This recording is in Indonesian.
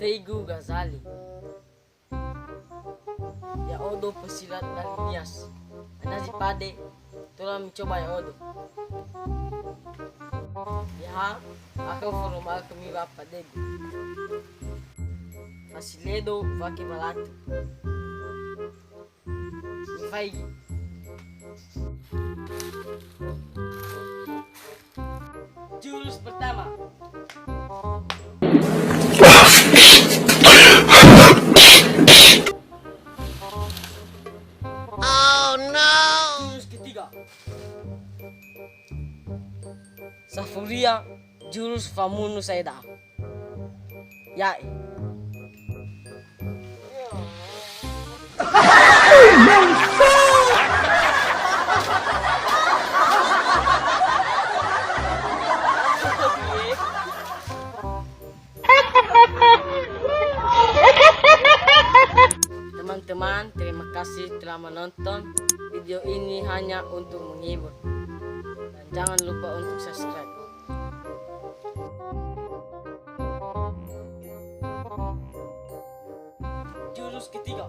Teigu Ghazali. Ya odo pesilat dari Nias. Nasi pade, tulang mencoba ya odo. Ya, aku formal kami bapak dego. Fasiledo vaki balatu. Faigi. Jurus pertama. Oh no! Jurus ketiga. Safuria jurus famunu saida. Ya. Teman-teman, terima kasih telah menonton video ini hanya untuk menghibur. Dan jangan lupa untuk subscribe. Jurus ketiga.